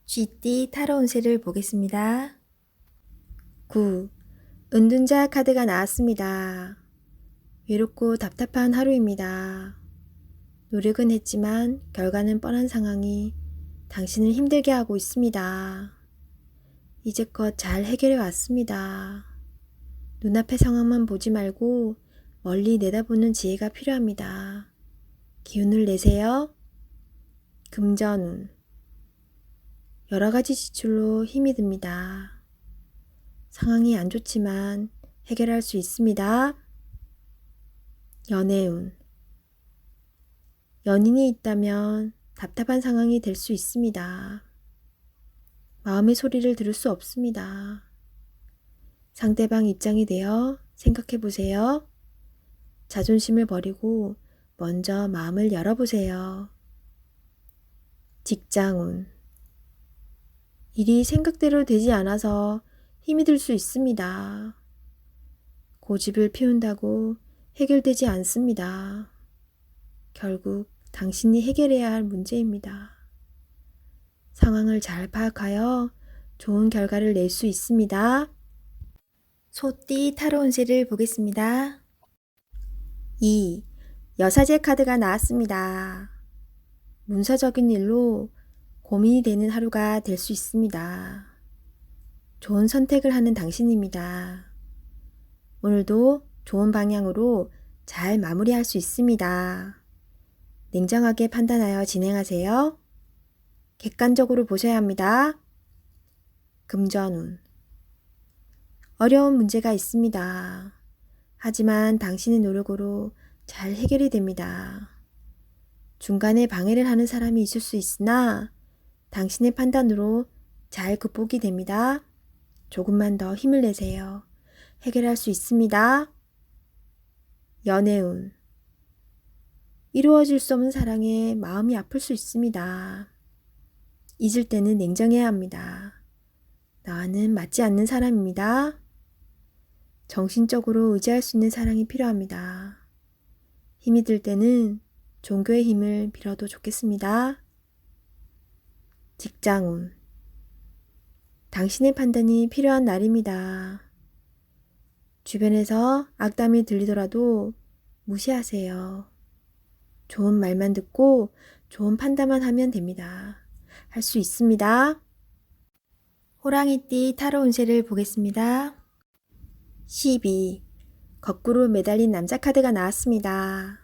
쥐띠 타로 운세를 보겠습니다. 9. 은둔자 카드가 나왔습니다. 외롭고 답답한 하루입니다. 노력은 했지만 결과는 뻔한 상황이 당신을 힘들게 하고 있습니다. 이제껏 잘 해결해 왔습니다. 눈앞의 상황만 보지 말고 멀리 내다보는 지혜가 필요합니다. 기운을 내세요. 금전운. 여러 가지 지출로 힘이 듭니다. 상황이 안 좋지만 해결할 수 있습니다. 연애운. 연인이 있다면 답답한 상황이 될 수 있습니다. 마음의 소리를 들을 수 없습니다. 상대방 입장이 되어 생각해 보세요. 자존심을 버리고 먼저 마음을 열어보세요. 직장운. 일이 생각대로 되지 않아서 힘이 들 수 있습니다. 고집을 피운다고 해결되지 않습니다. 결국 당신이 해결해야 할 문제입니다. 상황을 잘 파악하여 좋은 결과를 낼 수 있습니다. 소띠 타로 운세를 보겠습니다. 2. 여사제 카드가 나왔습니다. 문서적인 일로 고민이 되는 하루가 될 수 있습니다. 좋은 선택을 하는 당신입니다. 오늘도 좋은 방향으로 잘 마무리할 수 있습니다. 냉정하게 판단하여 진행하세요. 객관적으로 보셔야 합니다. 금전운. 어려운 문제가 있습니다. 하지만 당신의 노력으로 잘 해결이 됩니다. 중간에 방해를 하는 사람이 있을 수 있으나 당신의 판단으로 잘 극복이 됩니다. 조금만 더 힘을 내세요. 해결할 수 있습니다. 연애운. 이루어질 수 없는 사랑에 마음이 아플 수 있습니다. 잊을 때는 냉정해야 합니다. 나와는 맞지 않는 사람입니다. 정신적으로 의지할 수 있는 사랑이 필요합니다. 힘이 들 때는 종교의 힘을 빌어도 좋겠습니다. 직장운. 당신의 판단이 필요한 날입니다. 주변에서 악담이 들리더라도 무시하세요. 좋은 말만 듣고 좋은 판단만 하면 됩니다. 할 수 있습니다. 호랑이띠 타로 운세를 보겠습니다. 12. 거꾸로 매달린 남자 카드가 나왔습니다.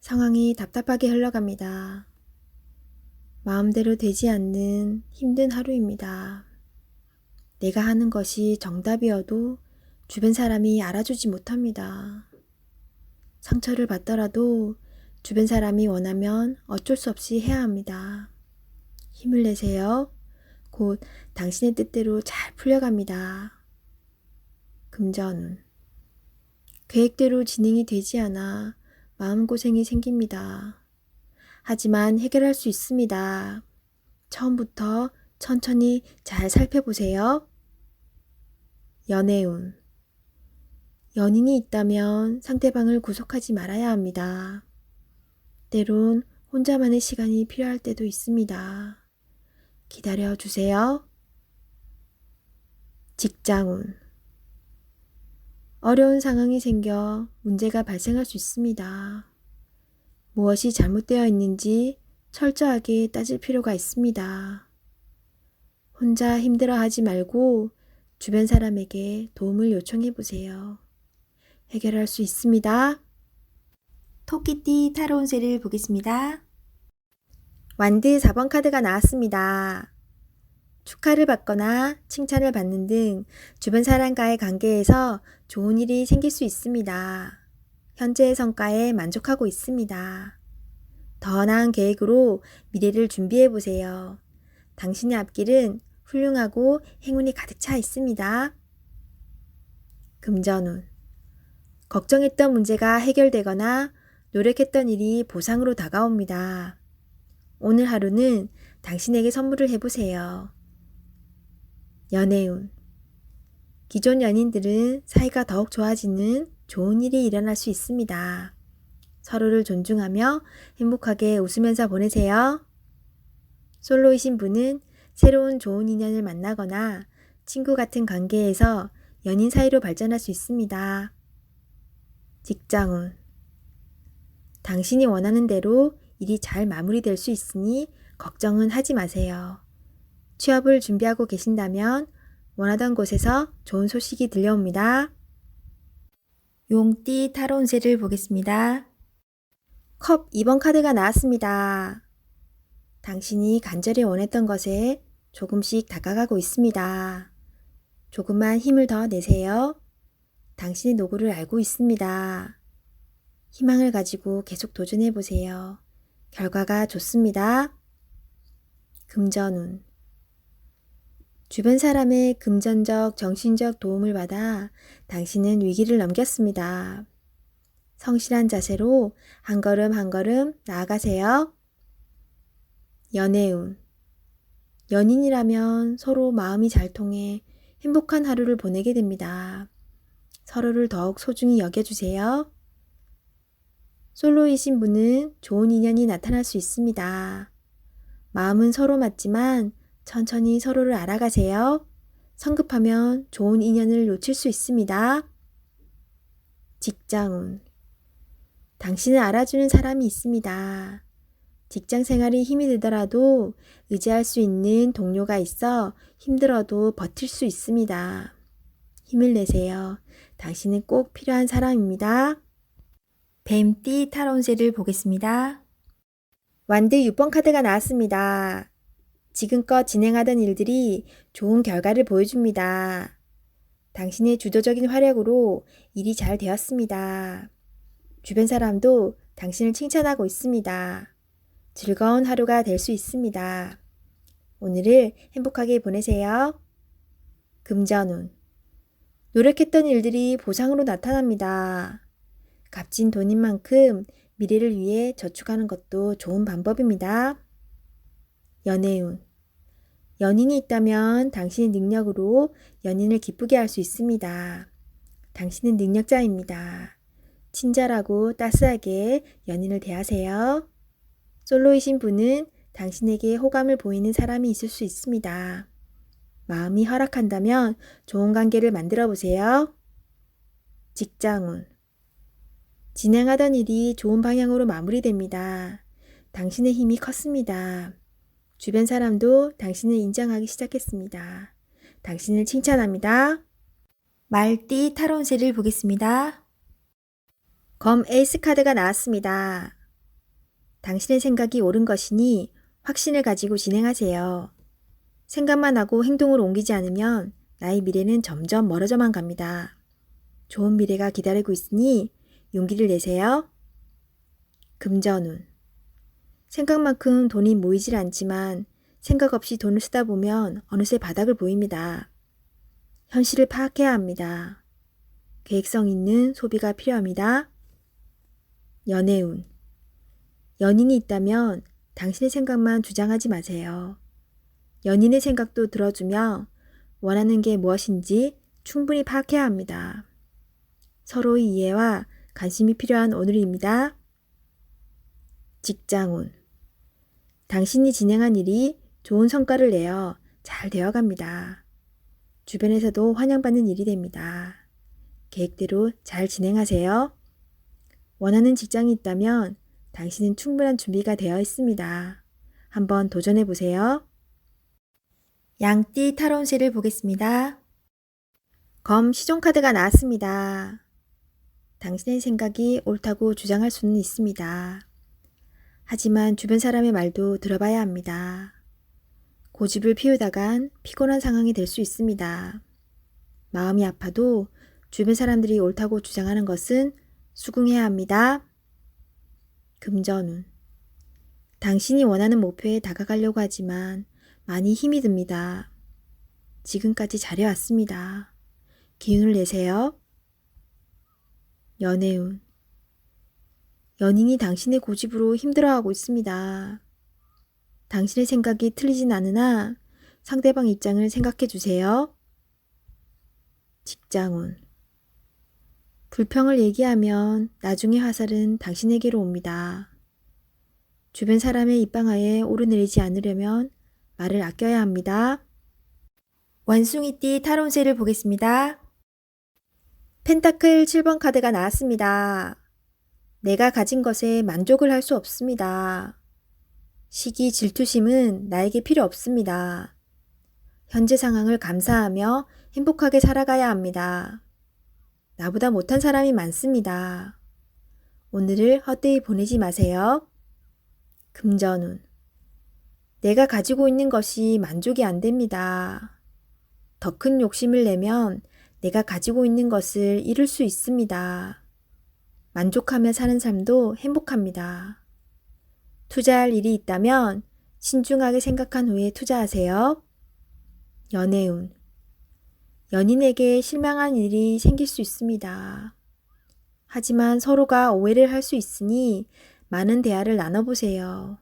상황이 답답하게 흘러갑니다. 마음대로 되지 않는 힘든 하루입니다. 내가 하는 것이 정답이어도 주변 사람이 알아주지 못합니다. 상처를 받더라도 주변 사람이 원하면 어쩔 수 없이 해야 합니다. 힘을 내세요. 곧 당신의 뜻대로 잘 풀려갑니다. 금전운. 계획대로 진행이 되지 않아 마음고생이 생깁니다. 하지만 해결할 수 있습니다. 처음부터 천천히 잘 살펴보세요. 연애운. 연인이 있다면 상대방을 구속하지 말아야 합니다. 때론 혼자만의 시간이 필요할 때도 있습니다. 기다려 주세요. 직장운. 어려운 상황이 생겨 문제가 발생할 수 있습니다. 무엇이 잘못되어 있는지 철저하게 따질 필요가 있습니다. 혼자 힘들어하지 말고 주변 사람에게 도움을 요청해 보세요. 해결할 수 있습니다. 토끼띠 타로 운세를 보겠습니다. 완드 4번 카드가 나왔습니다. 축하를 받거나 칭찬을 받는 등 주변 사람과의 관계에서 좋은 일이 생길 수 있습니다. 현재의 성과에 만족하고 있습니다. 더 나은 계획으로 미래를 준비해 보세요. 당신의 앞길은 훌륭하고 행운이 가득 차 있습니다. 금전운. 걱정했던 문제가 해결되거나 노력했던 일이 보상으로 다가옵니다. 오늘 하루는 당신에게 선물을 해보세요. 연애운. 기존 연인들은 사이가 더욱 좋아지는 좋은 일이 일어날 수 있습니다. 서로를 존중하며 행복하게 웃으면서 보내세요. 솔로이신 분은 새로운 좋은 인연을 만나거나 친구 같은 관계에서 연인 사이로 발전할 수 있습니다. 직장운. 당신이 원하는 대로 일이 잘 마무리될 수 있으니 걱정은 하지 마세요. 취업을 준비하고 계신다면 원하던 곳에서 좋은 소식이 들려옵니다. 용띠 타로 운세를 보겠습니다. 컵 2번 카드가 나왔습니다. 당신이 간절히 원했던 것에 조금씩 다가가고 있습니다. 조금만 힘을 더 내세요. 당신의 노고를 알고 있습니다. 희망을 가지고 계속 도전해 보세요. 결과가 좋습니다. 금전운. 주변 사람의 금전적, 정신적 도움을 받아 당신은 위기를 넘겼습니다. 성실한 자세로 한 걸음 한 걸음 나아가세요. 연애운. 연인이라면 서로 마음이 잘 통해 행복한 하루를 보내게 됩니다. 서로를 더욱 소중히 여겨주세요. 솔로이신 분은 좋은 인연이 나타날 수 있습니다. 마음은 서로 맞지만 천천히 서로를 알아가세요. 성급하면 좋은 인연을 놓칠 수 있습니다. 직장운. 당신을 알아주는 사람이 있습니다. 직장 생활이 힘이 들더라도 의지할 수 있는 동료가 있어 힘들어도 버틸 수 있습니다. 힘을 내세요. 당신은 꼭 필요한 사람입니다. 뱀띠 타로 운세를 보겠습니다. 완드 6번 카드가 나왔습니다. 지금껏 진행하던 일들이 좋은 결과를 보여줍니다. 당신의 주도적인 활약으로 일이 잘 되었습니다. 주변 사람도 당신을 칭찬하고 있습니다. 즐거운 하루가 될 수 있습니다. 오늘을 행복하게 보내세요. 금전운. 노력했던 일들이 보상으로 나타납니다. 값진 돈인 만큼 미래를 위해 저축하는 것도 좋은 방법입니다. 연애운. 연인이 있다면 당신의 능력으로 연인을 기쁘게 할 수 있습니다. 당신은 능력자입니다. 친절하고 따스하게 연인을 대하세요. 솔로이신 분은 당신에게 호감을 보이는 사람이 있을 수 있습니다. 마음이 허락한다면 좋은 관계를 만들어 보세요. 직장운. 진행하던 일이 좋은 방향으로 마무리됩니다. 당신의 힘이 컸습니다. 주변 사람도 당신을 인정하기 시작했습니다. 당신을 칭찬합니다. 말띠 타로 운세를 보겠습니다. 검 에이스 카드가 나왔습니다. 당신의 생각이 옳은 것이니 확신을 가지고 진행하세요. 생각만 하고 행동을 옮기지 않으면 나의 미래는 점점 멀어져만 갑니다. 좋은 미래가 기다리고 있으니 용기를 내세요. 금전운. 생각만큼 돈이 모이질 않지만 생각 없이 돈을 쓰다 보면 어느새 바닥을 보입니다. 현실을 파악해야 합니다. 계획성 있는 소비가 필요합니다. 연애운. 연인이 있다면 당신의 생각만 주장하지 마세요. 연인의 생각도 들어주며 원하는 게 무엇인지 충분히 파악해야 합니다. 서로의 이해와 관심이 필요한 오늘입니다. 직장운. 당신이 진행한 일이 좋은 성과를 내어 잘 되어갑니다. 주변에서도 환영받는 일이 됩니다. 계획대로 잘 진행하세요. 원하는 직장이 있다면 당신은 충분한 준비가 되어 있습니다. 한번 도전해 보세요. 양띠 타로 운세를 보겠습니다. 검 시종 카드가 나왔습니다. 당신의 생각이 옳다고 주장할 수는 있습니다. 하지만 주변 사람의 말도 들어봐야 합니다. 고집을 피우다간 피곤한 상황이 될 수 있습니다. 마음이 아파도 주변 사람들이 옳다고 주장하는 것은 수긍해야 합니다. 금전운. 당신이 원하는 목표에 다가가려고 하지만 많이 힘이 듭니다. 지금까지 잘해왔습니다. 기운을 내세요. 연애운. 연인이 당신의 고집으로 힘들어하고 있습니다. 당신의 생각이 틀리진 않으나 상대방 입장을 생각해 주세요. 직장운. 불평을 얘기하면 나중에 화살은 당신에게로 옵니다. 주변 사람의 입방아에 오르내리지 않으려면 말을 아껴야 합니다. 원숭이띠 타로운세를 보겠습니다. 펜타클 7번 카드가 나왔습니다. 내가 가진 것에 만족을 할 수 없습니다. 시기, 질투심은 나에게 필요 없습니다. 현재 상황을 감사하며 행복하게 살아가야 합니다. 나보다 못한 사람이 많습니다. 오늘을 헛되이 보내지 마세요. 금전운. 내가 가지고 있는 것이 만족이 안 됩니다. 더 큰 욕심을 내면 내가 가지고 있는 것을 잃을 수 있습니다. 만족하며 사는 삶도 행복합니다. 투자할 일이 있다면 신중하게 생각한 후에 투자하세요. 연애운. 연인에게 실망한 일이 생길 수 있습니다. 하지만 서로가 오해를 할 수 있으니 많은 대화를 나눠보세요.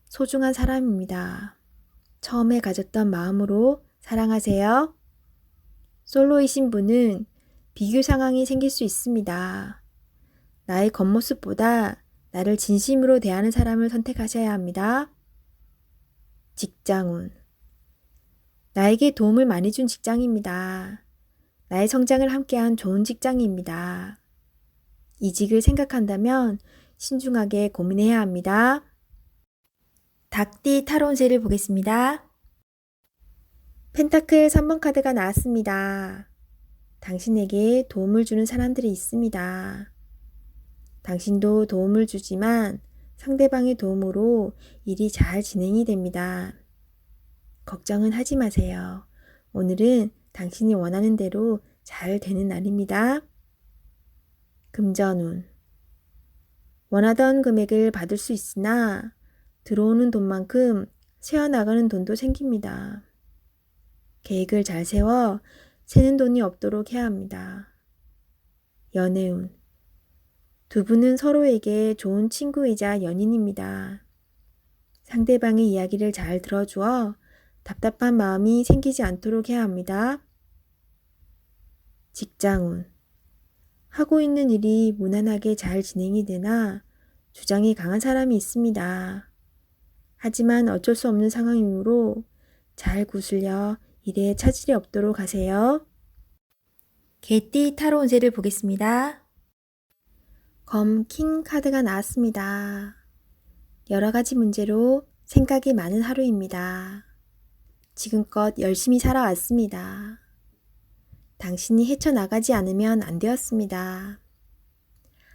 소중한 사람입니다. 처음에 가졌던 마음으로 사랑하세요. 솔로이신 분은 비교 상황이 생길 수 있습니다. 나의 겉모습보다 나를 진심으로 대하는 사람을 선택하셔야 합니다. 직장운. 나에게 도움을 많이 준 직장입니다. 나의 성장을 함께한 좋은 직장입니다. 이직을 생각한다면 신중하게 고민해야 합니다. 닭띠 타로운세를 보겠습니다. 펜타클 3번 카드가 나왔습니다. 당신에게 도움을 주는 사람들이 있습니다. 당신도 도움을 주지만 상대방의 도움으로 일이 잘 진행이 됩니다. 걱정은 하지 마세요. 오늘은 당신이 원하는 대로 잘 되는 날입니다. 금전운. 원하던 금액을 받을 수 있으나 들어오는 돈만큼 새어나가는 돈도 생깁니다. 계획을 잘 세워 새는 돈이 없도록 해야 합니다. 연애운. 두 분은 서로에게 좋은 친구이자 연인입니다. 상대방의 이야기를 잘 들어주어 답답한 마음이 생기지 않도록 해야 합니다. 직장운. 하고 있는 일이 무난하게 잘 진행이 되나 주장이 강한 사람이 있습니다. 하지만 어쩔 수 없는 상황이므로 잘 구슬려 일에 차질이 없도록 하세요. 개띠 타로운세를 보겠습니다. 검 킹 카드가 나왔습니다. 여러 가지 문제로 생각이 많은 하루입니다. 지금껏 열심히 살아왔습니다. 당신이 헤쳐나가지 않으면 안 되었습니다.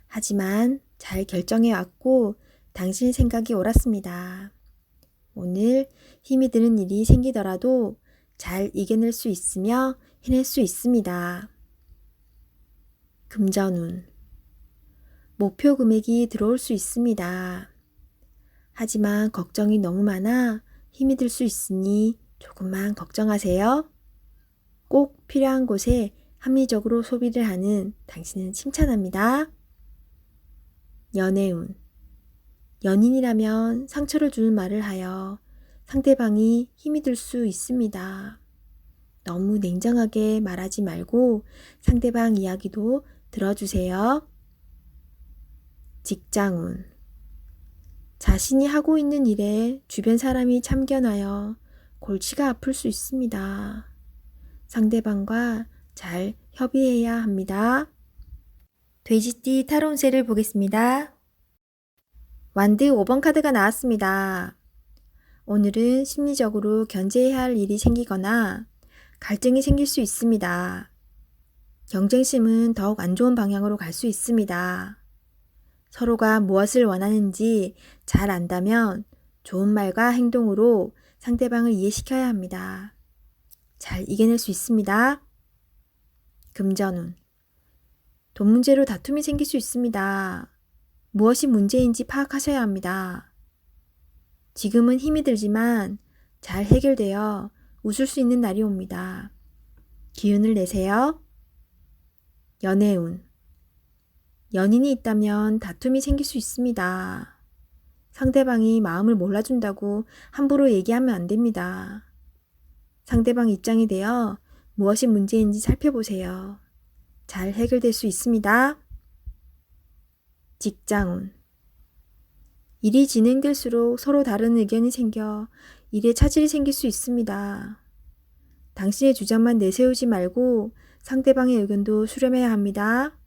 하지만 잘 결정해왔고 당신의 생각이 옳았습니다. 오늘 힘이 드는 일이 생기더라도 잘 이겨낼 수 있으며 해낼 수 있습니다. 금전운. 목표 금액이 들어올 수 있습니다. 하지만 걱정이 너무 많아 힘이 들 수 있으니 조금만 걱정하세요. 꼭 필요한 곳에 합리적으로 소비를 하는 당신은 칭찬합니다. 연애운. 연인이라면 상처를 주는 말을 하여 상대방이 힘이 들 수 있습니다. 너무 냉정하게 말하지 말고 상대방 이야기도 들어주세요. 직장운. 자신이 하고 있는 일에 주변 사람이 참견하여 골치가 아플 수 있습니다. 상대방과 잘 협의해야 합니다. 돼지띠 타로운세를 보겠습니다. 완드 5번 카드가 나왔습니다. 오늘은 심리적으로 견제해야 할 일이 생기거나 갈등이 생길 수 있습니다. 경쟁심은 더욱 안 좋은 방향으로 갈 수 있습니다. 서로가 무엇을 원하는지 잘 안다면 좋은 말과 행동으로 상대방을 이해시켜야 합니다. 잘 이겨낼 수 있습니다. 금전운. 돈 문제로 다툼이 생길 수 있습니다. 무엇이 문제인지 파악하셔야 합니다. 지금은 힘이 들지만 잘 해결되어 웃을 수 있는 날이 옵니다. 기운을 내세요. 연애운. 연인이 있다면 다툼이 생길 수 있습니다. 상대방이 마음을 몰라준다고 함부로 얘기하면 안 됩니다. 상대방 입장이 되어 무엇이 문제인지 살펴보세요. 잘 해결될 수 있습니다. 직장운. 일이 진행될수록 서로 다른 의견이 생겨 일에 차질이 생길 수 있습니다. 당신의 주장만 내세우지 말고 상대방의 의견도 수렴해야 합니다.